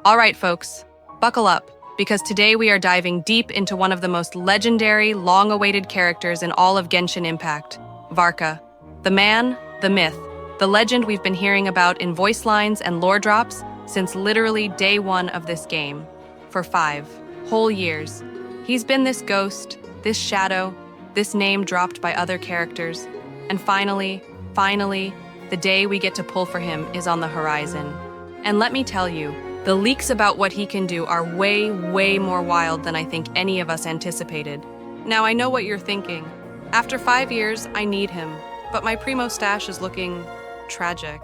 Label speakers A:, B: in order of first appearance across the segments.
A: All right, folks, buckle up, because today we are diving deep into one of the most legendary, long-awaited characters in all of Genshin Impact, Varka. The man, the myth, the legend we've been hearing about in voice lines and lore drops since literally day one of this game. For 5 whole years, he's been this ghost, this shadow, this name dropped by other characters, and finally, the day we get to pull for him is on the horizon. And let me tell you, the leaks about what he can do are way more wild than I think any of us anticipated. Now, I know what you're thinking. After 5 years, I need him, but my Primo stash is looking tragic.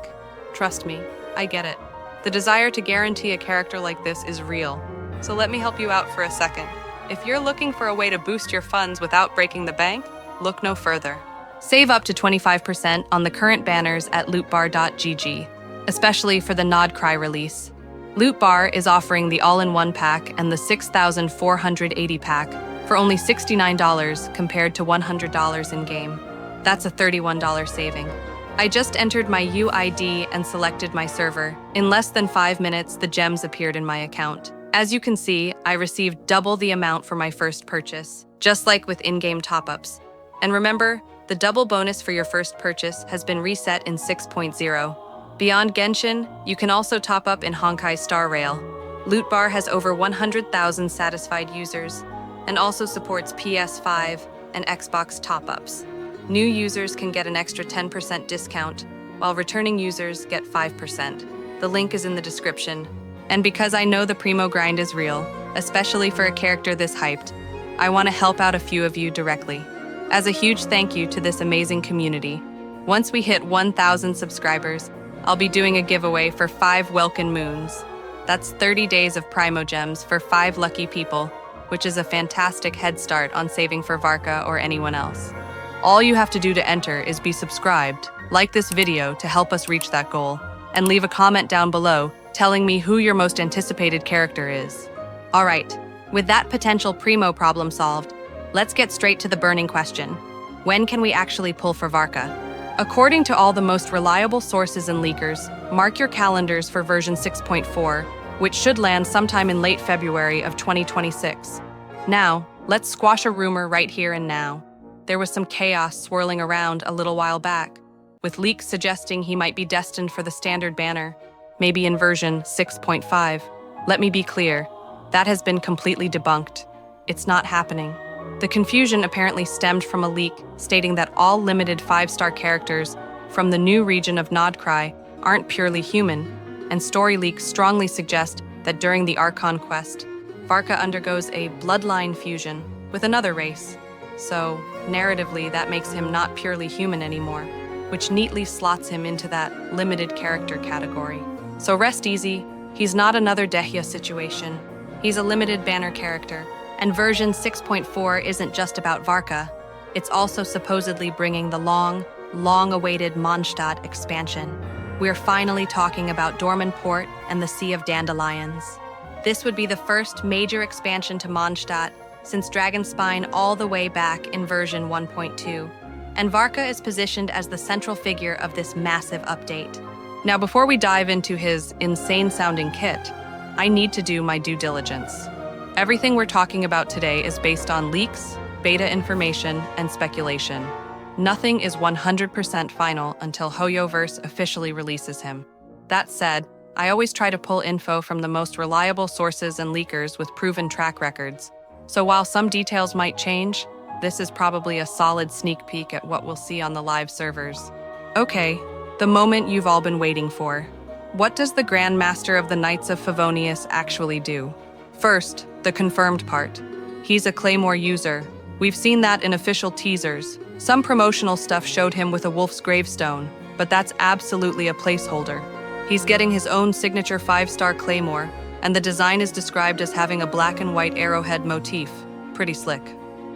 A: Trust me, I get it. The desire to guarantee a character like this is real. So let me help you out for a second. If you're looking for a way to boost your funds without breaking the bank, look no further. Save up to 25% on the current banners at lootbar.gg, especially for the Nod Cry release. Loot Bar is offering the all-in-one pack and the 6,480 pack for only $69 compared to $100 in-game. That's a $31 saving. I just entered my UID and selected my server. In less than 5 minutes, the gems appeared in my account. As you can see, I received double the amount for my first purchase, just like with in-game top-ups. And remember, the double bonus for your first purchase has been reset in 6.0. Beyond Genshin, you can also top up in Honkai Star Rail. Loot Bar has over 100,000 satisfied users and also supports PS5 and Xbox top-ups. New users can get an extra 10% discount, while returning users get 5%. The link is in the description. And because I know the Primo grind is real, especially for a character this hyped, I want to help out a few of you directly. As a huge thank you to this amazing community, once we hit 1,000 subscribers, I'll be doing a giveaway for 5 Welkin Moons. That's 30 days of Primogems for 5 lucky people, which is a fantastic head start on saving for Varka or anyone else. All you have to do to enter is be subscribed, like this video to help us reach that goal, and leave a comment down below telling me who your most anticipated character is. All right, with that potential Primo problem solved, let's get straight to the burning question. When can we actually pull for Varka? According to all the most reliable sources and leakers, mark your calendars for version 6.4, which should land sometime in late February of 2026. Now, let's squash a rumor right here and now. There was some chaos swirling around a little while back, with leaks suggesting he might be destined for the standard banner, maybe in version 6.5. Let me be clear, that has been completely debunked. It's not happening. The confusion apparently stemmed from a leak stating that all limited 5-star characters from the new region of Nod Cry aren't purely human, and story leaks strongly suggest that during the Archon quest, Varka undergoes a bloodline fusion with another race. So, narratively, that makes him not purely human anymore, which neatly slots him into that limited character category. So rest easy, he's not another Dehya situation. He's a limited banner character. And version 6.4 isn't just about Varka, it's also supposedly bringing the long-awaited Mondstadt expansion. We're finally talking about Dorman Port and the Sea of Dandelions. This would be the first major expansion to Mondstadt since Dragonspine all the way back in version 1.2, and Varka is positioned as the central figure of this massive update. Now, before we dive into his insane-sounding kit, I need to do my due diligence. Everything we're talking about today is based on leaks, beta information, and speculation. Nothing is 100% final until Hoyoverse officially releases him. That said, I always try to pull info from the most reliable sources and leakers with proven track records. So while some details might change, this is probably a solid sneak peek at what we'll see on the live servers. Okay, the moment you've all been waiting for. What does the Grand Master of the Knights of Favonius actually do? First, the confirmed part. He's a Claymore user. We've seen that in official teasers. Some promotional stuff showed him with a wolf's gravestone, but that's absolutely a placeholder. He's getting his own signature 5-star Claymore, and the design is described as having a black and white arrowhead motif. Pretty slick.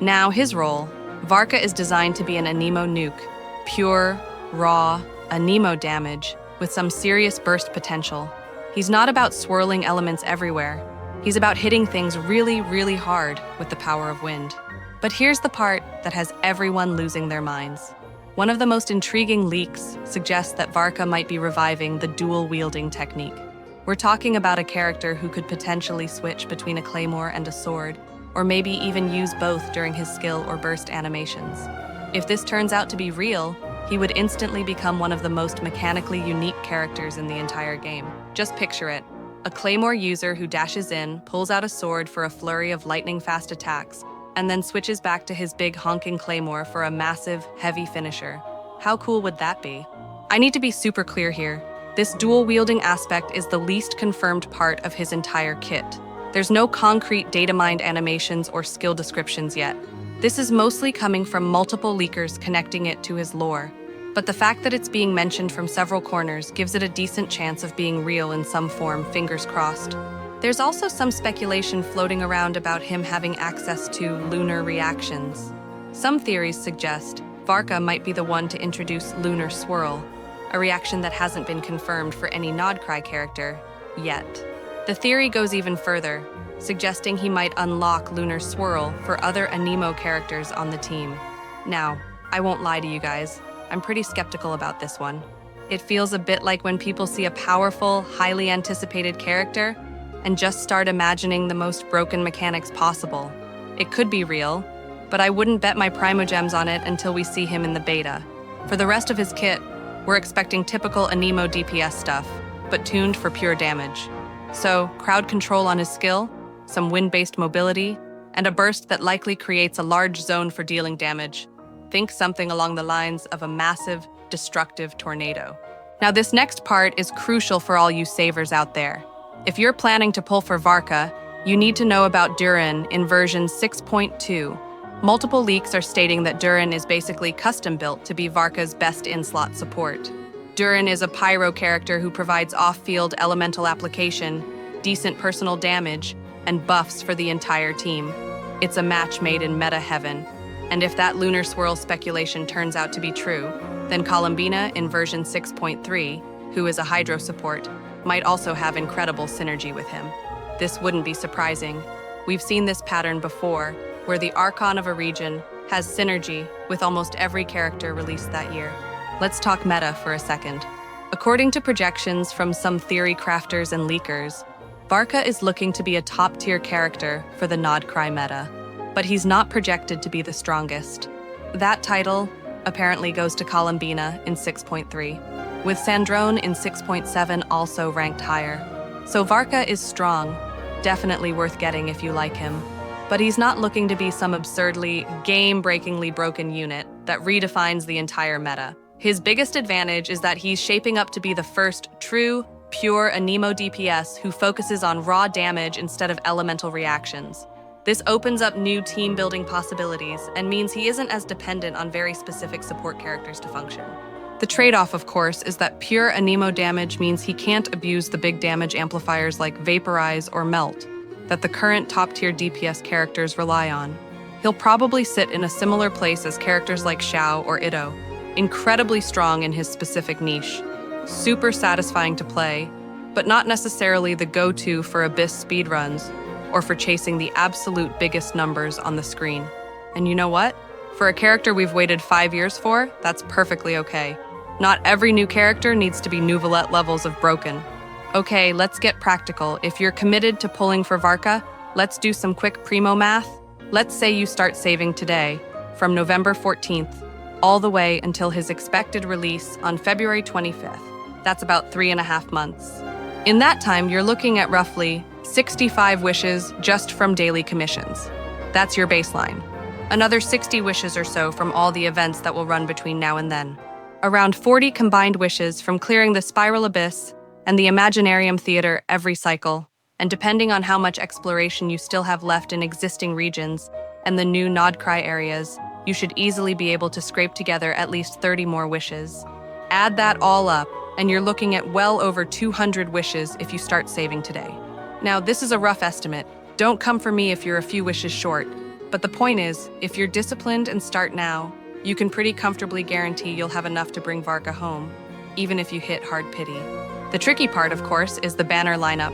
A: Now, his role. Varka is designed to be an Anemo nuke. Pure, raw, Anemo damage, with some serious burst potential. He's not about swirling elements everywhere. He's about hitting things really hard with the power of wind. But here's the part that has everyone losing their minds. One of the most intriguing leaks suggests that Varka might be reviving the dual-wielding technique. We're talking about a character who could potentially switch between a claymore and a sword, or maybe even use both during his skill or burst animations. If this turns out to be real, he would instantly become one of the most mechanically unique characters in the entire game. Just picture it. A claymore user who dashes in, pulls out a sword for a flurry of lightning-fast attacks, and then switches back to his big honking claymore for a massive, heavy finisher. How cool would that be? I need to be super clear here. This dual-wielding aspect is the least confirmed part of his entire kit. There's no concrete data-mined animations or skill descriptions yet. This is mostly coming from multiple leakers connecting it to his lore. But the fact that it's being mentioned from several corners gives it a decent chance of being real in some form, fingers crossed. There's also some speculation floating around about him having access to lunar reactions. Some theories suggest Varka might be the one to introduce Lunar Swirl, a reaction that hasn't been confirmed for any Nodcry character yet. The theory goes even further, suggesting he might unlock Lunar Swirl for other Anemo characters on the team. Now, I won't lie to you guys, I'm pretty skeptical about this one. It feels a bit like when people see a powerful, highly anticipated character and just start imagining the most broken mechanics possible. It could be real, but I wouldn't bet my Primogems on it until we see him in the beta. For the rest of his kit, we're expecting typical Anemo DPS stuff, but tuned for pure damage. So, crowd control on his skill, some wind-based mobility, and a burst that likely creates a large zone for dealing damage. Think something along the lines of a massive, destructive tornado. Now, this next part is crucial for all you savers out there. If you're planning to pull for Varka, you need to know about Durin in version 6.2. Multiple leaks are stating that Durin is basically custom-built to be Varka's best in-slot support. Durin is a pyro character who provides off-field elemental application, decent personal damage, and buffs for the entire team. It's a match made in meta heaven. And if that Lunar Swirl speculation turns out to be true, then Columbina in version 6.3, who is a Hydro support, might also have incredible synergy with him. This wouldn't be surprising. We've seen this pattern before, where the Archon of a region has synergy with almost every character released that year. Let's talk meta for a second. According to projections from some theory crafters and leakers, Varka is looking to be a top-tier character for the Nodcry meta, but he's not projected to be the strongest. That title apparently goes to Columbina in 6.3, with Sandrone in 6.7 also ranked higher. So Varka is strong, definitely worth getting if you like him. But he's not looking to be some absurdly, game-breakingly broken unit that redefines the entire meta. His biggest advantage is that he's shaping up to be the first true, pure Anemo DPS who focuses on raw damage instead of elemental reactions. This opens up new team-building possibilities and means he isn't as dependent on very specific support characters to function. The trade-off, of course, is that pure Anemo damage means he can't abuse the big damage amplifiers like Vaporize or Melt that the current top-tier DPS characters rely on. He'll probably sit in a similar place as characters like Xiao or Itto, incredibly strong in his specific niche, super satisfying to play, but not necessarily the go-to for Abyss speedruns or for chasing the absolute biggest numbers on the screen. And you know what? For a character we've waited 5 years for, that's perfectly okay. Not every new character needs to be Nouvelette levels of broken. Okay, let's get practical. If you're committed to pulling for Varka, let's do some quick primo math. Let's say you start saving today, from November 14th, all the way until his expected release on February 25th. That's about 3.5 months. In that time, you're looking at roughly 65 wishes just from daily commissions. That's your baseline. Another 60 wishes or so from all the events that will run between now and then. Around 40 combined wishes from clearing the Spiral Abyss and the Imaginarium Theater every cycle, and depending on how much exploration you still have left in existing regions and the new Nodcry areas, you should easily be able to scrape together at least 30 more wishes. Add that all up, and you're looking at well over 200 wishes if you start saving today. Now, this is a rough estimate. Don't come for me if you're a few wishes short. But the point is, if you're disciplined and start now, you can pretty comfortably guarantee you'll have enough to bring Varka home, even if you hit hard pity. The tricky part, of course, is the banner lineup.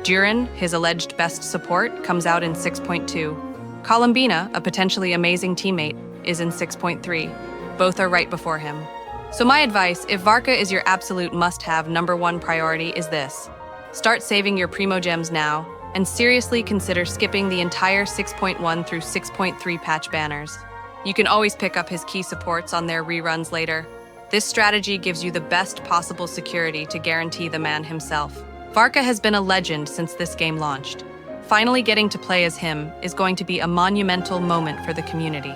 A: Durin, his alleged best support, comes out in 6.2. Columbina, a potentially amazing teammate, is in 6.3. Both are right before him. So my advice, if Varka is your absolute must-have #1 priority, is this. Start saving your Primogems now, and seriously consider skipping the entire 6.1 through 6.3 patch banners. You can always pick up his key supports on their reruns later. This strategy gives you the best possible security to guarantee the man himself. Varka has been a legend since this game launched. Finally getting to play as him is going to be a monumental moment for the community.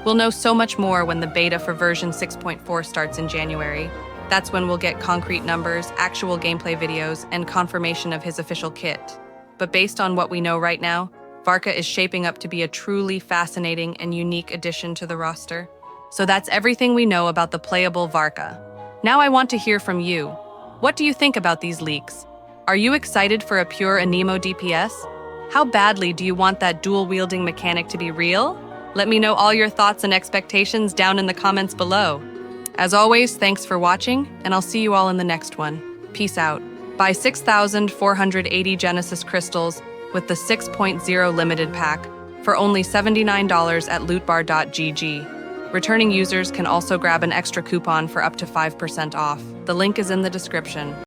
A: We'll know so much more when the beta for version 6.4 starts in January. That's when we'll get concrete numbers, actual gameplay videos, and confirmation of his official kit. But based on what we know right now, Varka is shaping up to be a truly fascinating and unique addition to the roster. So that's everything we know about the playable Varka. Now I want to hear from you. What do you think about these leaks? Are you excited for a pure Anemo DPS? How badly do you want that dual-wielding mechanic to be real? Let me know all your thoughts and expectations down in the comments below. As always, thanks for watching, and I'll see you all in the next one. Peace out. Buy 6,480 Genesis crystals with the 6.0 limited pack for only $79 at lootbar.gg. Returning users can also grab an extra coupon for up to 5% off. The link is in the description.